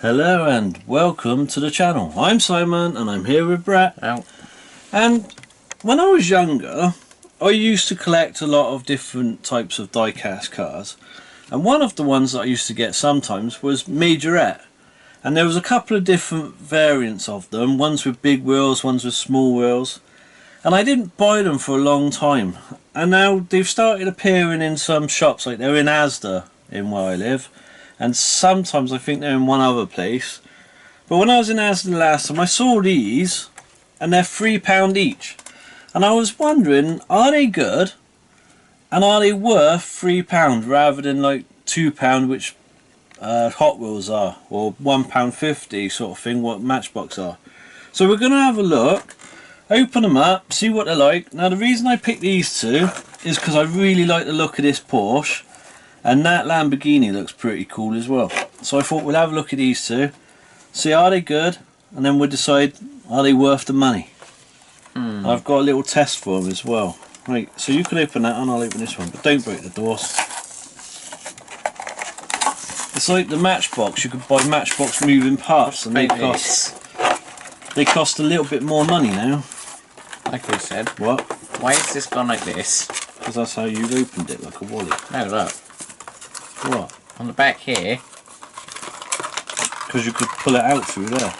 Hello and welcome to the channel. I'm Simon and I'm here with Brett. Ow. And when I was younger, I used to collect a lot of different types of diecast cars. And one of the ones that I used to get sometimes was Majorette. And there was a couple of different variants of them, ones with big wheels, ones with small wheels. And I didn't buy them for a long time. And now they've started appearing in some shops, like they're in Asda in where I live. And sometimes I think they're in one other place. But when I was in Asda last time, I saw these and they're £3 each. And I was wondering, are they good? And are they worth £3 rather than like £2, which Hot Wheels are, or £1.50 sort of thing, what Matchbox are? So we're going to have a look, open them up, see what they're like. Now the reason I picked these two is because I really like the look of this Porsche, and that Lamborghini looks pretty cool as well. So I thought we'll have a look at these two, see are they good, and then we'll decide are they worth the money. I've got a little test for them as well. Right, so you can open that and I'll open this one, but don't break the doors. It's like the Matchbox, you could buy Matchbox moving parts and they cost a little bit more money now. Like we said. What? Why is this gone like this? Because that's how you've opened it, like a wallet. No, look. What? On the back here. Because you could pull it out through there.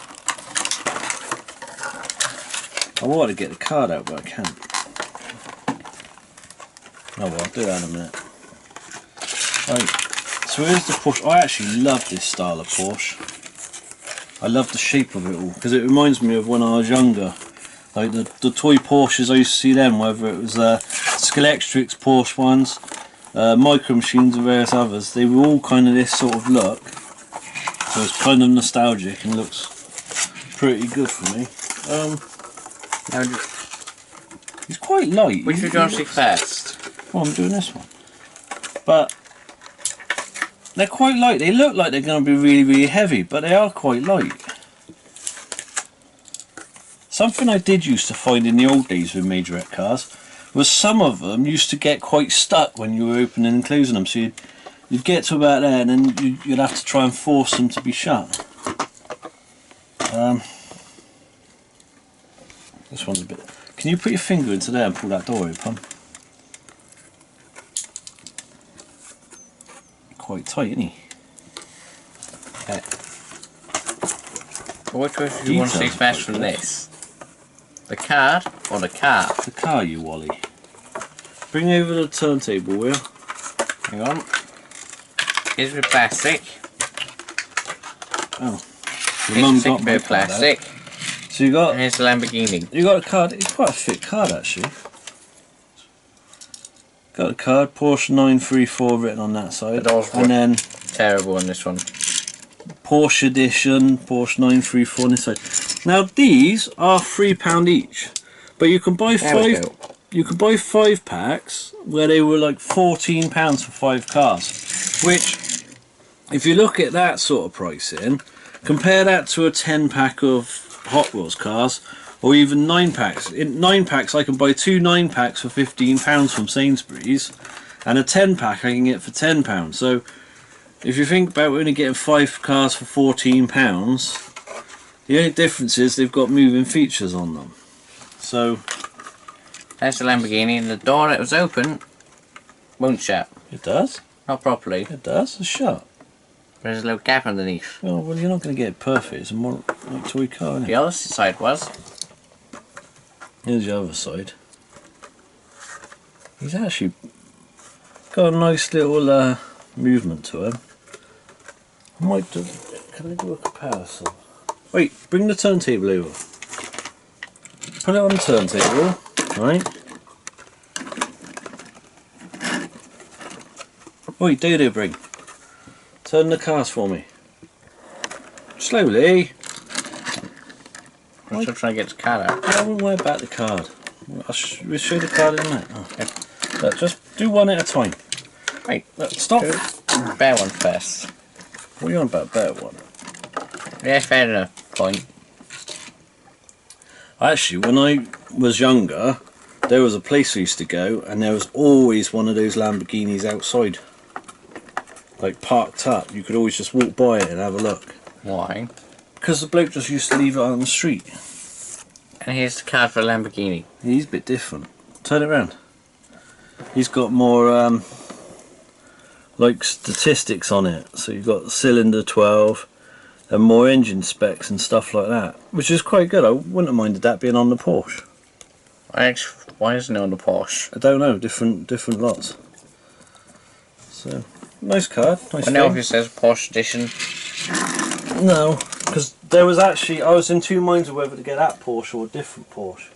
I wanted to get the card out, but I can't. Oh well, I'll do that in a minute. Right, so here's the Porsche. I actually love this style of Porsche. I love the shape of it all, because it reminds me of when I was younger. Like the toy Porsches, I used to see them, whether it was Skeletrix Porsche ones, Micro Machines and various others. They were all kind of this sort of look. So it's kind of nostalgic and looks pretty good for me. He's quite light. Which would you want to see first? Well, I'm doing this one. But they're quite light. They look like they're going to be really, really heavy, but they are quite light. Something I did used to find in the old days with Majorette cars was some of them used to get quite stuck when you were opening and closing them. So you'd get to about there and then you'd have to try and force them to be shut. This one's a bit... Can you put your finger into there and pull that door open? Quite tight, isn't he? Okay. Which one do you want to see first from this? The card or the car? The car, you Wally. Bring over the turntable wheel. Hang on. Here's the plastic. Oh. Your mum got my plastic. So you got... And here's the Lamborghini. You got a card. It's quite a thick card actually. Got a card, Porsche 934 written on that side. And then... Terrible on this one. Porsche edition, Porsche 934 on this side. Now these are £3 each. But you can buy five packs where they were like £14 for 5 cars. Which, if you look at that sort of pricing, compare that to a 10 pack of Hot Wheels cars, or even 9 packs. In 9 packs I can buy 2 9 packs for £15 from Sainsbury's, and a 10 pack I can get for £10. So if you think about only getting 5 cars for £14, the only difference is they've got moving features on them. So there's the Lamborghini, and the door that was open won't shut. It does? Not properly. It does, it's shut. There's a little gap underneath. Oh, well, you're not going to get it perfect. It's a more like toy car, isn't it? The other side was. Here's the other side. He's actually got a nice little movement to him. I might do... Can I do a comparison? Wait, bring the turntable over. Put it on the turntable, right? Wait, do bring. Turn the cars for me. Slowly. I'm still trying to get the card out. I won't worry about the card. We'll show the card in a minute. Oh. Look, just do one at a time. Wait, look, stop. Bear one first. What are you on about, bear one? Yeah, fair enough. Point. Actually, when I was younger, there was a place I used to go, and there was always one of those Lamborghinis outside. Like parked up, you could always just walk by it and have a look. Why? Because the bloke just used to leave it on the street. And here's the card for a Lamborghini. He's a bit different. Turn it around. He's got more like statistics on it. So you've got cylinder 12 and more engine specs and stuff like that, which is quite good. I wouldn't have minded that being on the Porsche. Why isn't it on the Porsche? I don't know, different lots. So nice card, nice. I know if it says Porsche edition. No, because there was actually, I was in two minds of whether to get that Porsche or a different Porsche,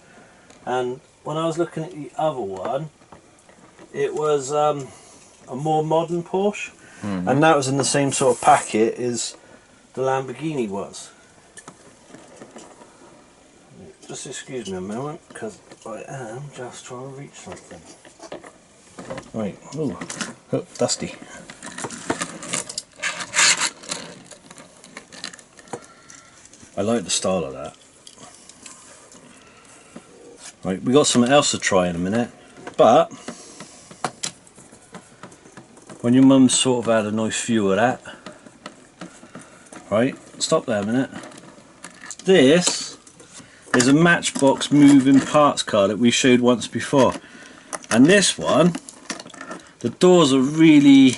and when I was looking at the other one, it was a more modern Porsche, and that was in the same sort of packet as the Lamborghini was. Just excuse me a moment, because I am just trying to reach something. Right, ooh, oh, dusty. I like the style of that. Right, we got something else to try in a minute, but when your mum's sort of had a nice view of that, right, stop there a minute. This is a Matchbox moving parts car that we showed once before, and this one, the doors are really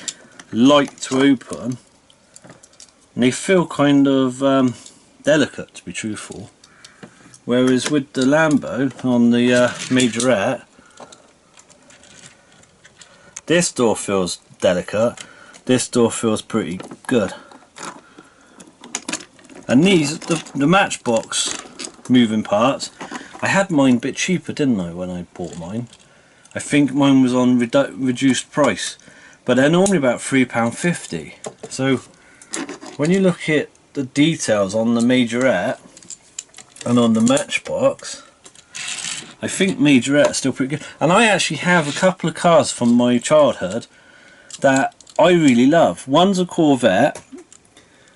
light to open and they feel kind of delicate, to be truthful, whereas with the Lambo on the Majorette, this door feels delicate, this door feels pretty good. And these, the Matchbox moving parts, I had mine a bit cheaper, didn't I, when I bought mine? I think mine was on reduced price, but they're normally about £3.50. So when you look at the details on the Majorette and on the Matchbox, I think Majorette is still pretty good. And I actually have a couple of cars from my childhood that I really love. One's a Corvette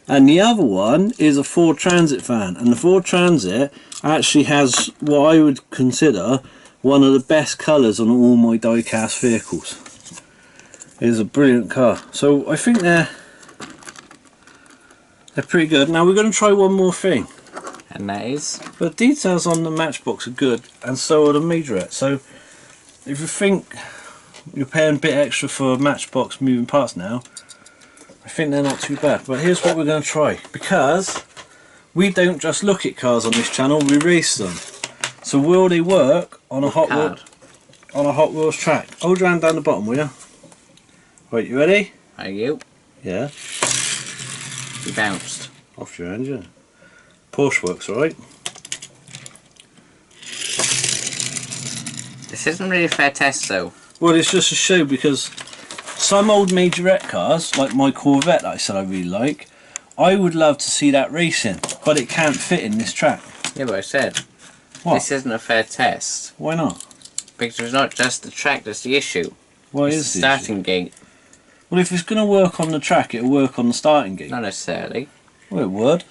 and the other one is a Ford Transit van, and the Ford Transit actually has what I would consider one of the best colours on all my diecast vehicles. It is a brilliant car, so I think they're pretty good. Now we're going to try one more thing, And that is? but the details on the Matchbox are good, and so are the Majorette. So if you think you're paying a bit extra for Matchbox moving parts now, I think they're not too bad. But here's what we're going to try, because we don't just look at cars on this channel, we race them. So will they work on a Hot Wheels track? Hold your hand down the bottom, will you? Right, you ready? Are you? Yeah. You bounced. Off your hand, yeah. Porsche works alright. This isn't really a fair test though. Well, it's just a show, because some old Majorette cars, like my Corvette that I said I really like, I would love to see that racing, but it can't fit in this track. Yeah, but I said, What? this isn't a fair test. Why not? Because it's not just the track that's the issue. What It's is the the issue? starting gate. Well, if it's going to work on the track, it'll work on the starting gate. Not necessarily. Well, it would.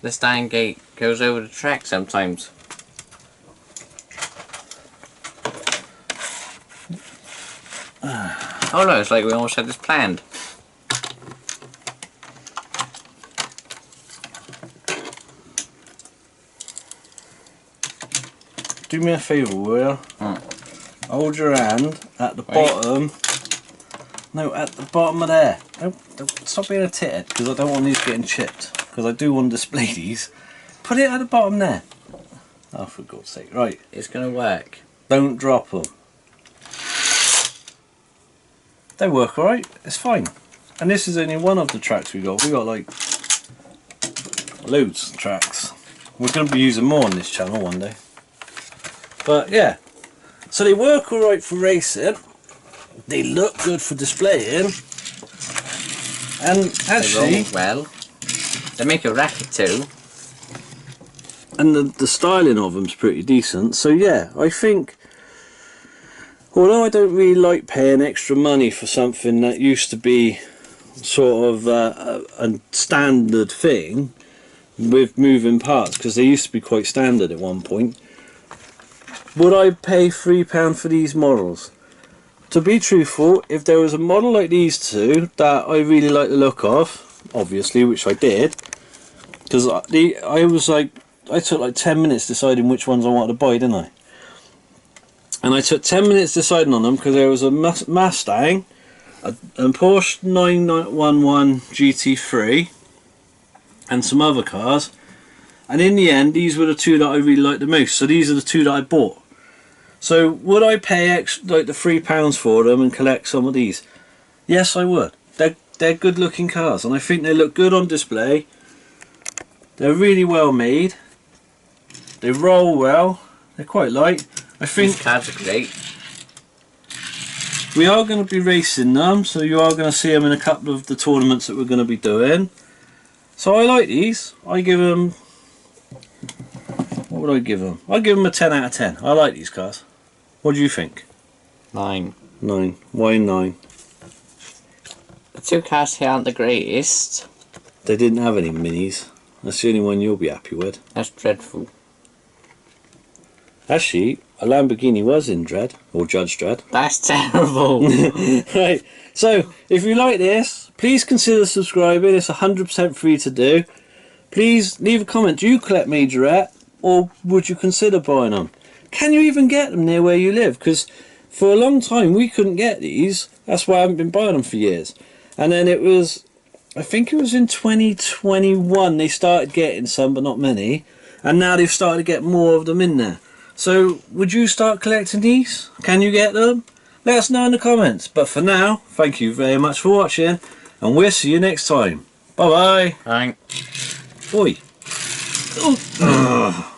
The starting gate goes over the track sometimes. Oh no, it's like we almost had this planned. Do me a favour, will you? Hold your hand at the bottom. No, at the bottom of there. Don't stop being a tithead, because I don't want these getting chipped. Because I do want to display these. Put it at the bottom there. Oh, for God's sake. Right. It's gonna work. Don't drop them. They work alright. It's fine. And this is only one of the tracks we got. We got like loads of tracks. We're going to be using more on this channel one day. But yeah. So they work alright for racing. They look good for displaying. And actually, They roll well. They make a racket too. and the styling of them's pretty decent. So yeah, I think, although I don't really like paying extra money for something that used to be sort of a standard thing with moving parts, because they used to be quite standard at one point, would I pay £3 for these models? To be truthful, if there was a model like these two that I really like the look of, obviously, which I did, Because I took like 10 minutes deciding which ones I wanted to buy, didn't I? And I took 10 minutes deciding on them because there was a Mustang, a Porsche 911 GT3, and some other cars. And in the end, these were the two that I really liked the most. So these are the two that I bought. So would I pay like the £3 for them and collect some of these? Yes, I would. They're good looking cars, and I think they look good on display. They're really well made. They roll well. They're quite light. I think These cars are great. we are going to be racing them, so you are going to see them in a couple of the tournaments that we're going to be doing. So I like these. I give them... What would I give them? I'd give them a 10 out of 10. I like these cars. What do you think? 9. 9. Why 9? The two cars here aren't the greatest. They didn't have any minis. That's the only one you'll be happy with. That's dreadful. Actually, a Lamborghini was in Dredd, or Judge Dredd. That's terrible. Right, so if you like this, please consider subscribing. It's 100% free to do. Please leave a comment. Do you collect Majorette, or would you consider buying them? Can you even get them near where you live? Because for a long time we couldn't get these. That's why I haven't been buying them for years. And then it was, I think it was in 2021 they started getting some, but not many. And now they've started to get more of them in there. So, would you start collecting these? Can you get them? Let us know in the comments. But for now, thank you very much for watching, and we'll see you next time. Bye bye. Thanks. Oi. Oh.